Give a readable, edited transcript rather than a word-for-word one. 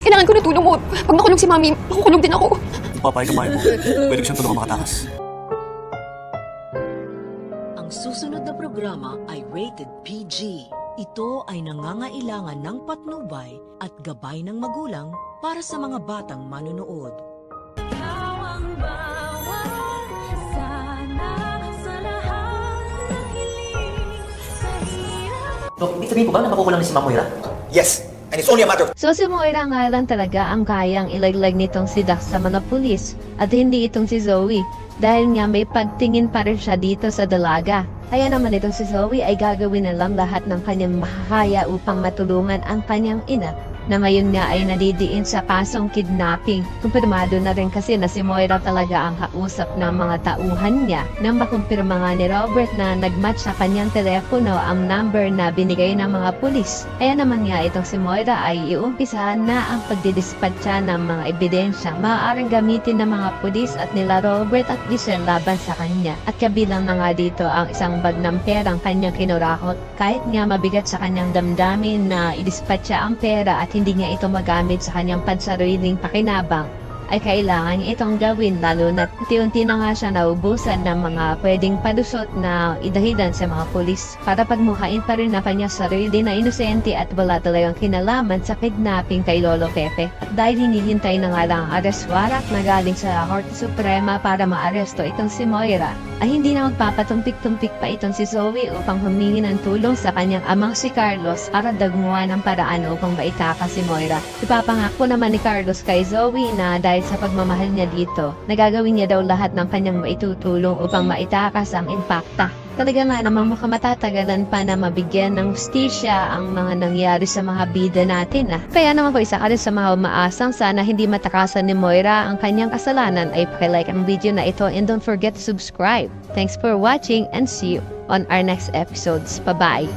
Kailangan ko ng tulong mo. Pag nakulong si Mami, makukulong din ako. Kung papayag ang bahay mo, pwede ko siyang tulungan makatakas. Ang susunod na programa ay rated PG. Ito ay nangangailangan ng patnubay at gabay ng magulang para sa mga batang manunood. Dok, ibig sabihin po ba na makukulang na si Ma'am Moira? Yes, and it's only a matter of So si Moira nga lang talaga ang kayang ilaglag nitong si Dax sa mga pulis at hindi itong si Zoe dahil nga may pagtingin pa rin siya dito sa dalaga. Kaya naman itong si Zoe ay gagawin na lang lahat ng kanyang makakaya upang matulungan ang kanyang ina na ngayon nga ay nadidiin sa kasong kidnapping. Kumpirmado na rin kasi na si Moira talaga ang kausap ng mga tauhan niya nang makumpirma nga ni Robert na nagmatch sa kanyang telepono ang number na binigay ng mga pulis. Kaya naman nga itong si Moira ay iumpisahan na ang pagdidispatcha ng mga ebidensya maaaring gamitin ng mga pulis at nila Robert at Giselle laban sa kanya. At kabilang na nga dito ang isang bag ng perang kanyang kinurakot kahit nga mabigat sa kanyang damdamin na idispatcha ang pera at hindi niya ito magamit sa kanyang pansariling pakinabang, ay kailangan itong gawin lalo na't unti-unti na nga siya naubusan ng mga pwedeng palusot na idahilan sa mga pulis para pagmukhain pa rin na kanyang sarili na inosente at wala talagang kinalaman sa kidnapping kay Lolo Pepe. At dahil hinihintay na nga lang ang arrest warrant na galing sa Korte Suprema para maaresto itong si Moira, ay hindi na magpapatumpik-tumpik pa itong si Zoe upang humingi ng tulong sa kanyang amang si Carlos para dagmuhan ng paraan upang maitakas si Moira. Ipapangako naman ni Carlos kay Zoe na dahil sa pagmamahal niya dito, nagagawin niya daw lahat ng kanyang maitutulong upang maitakas ang impakta. Talaga nga namang matatagalan pa na mabigyan ng hustisya ang mga nangyari sa mga bida natin. Kaya naman po isa ka rin sa mga umaasang sana hindi matakasan ni Moira ang kanyang kasalanan ay pakilike ang video na ito and don't forget to subscribe. Thanks for watching and see you on our next episodes. Bye-bye!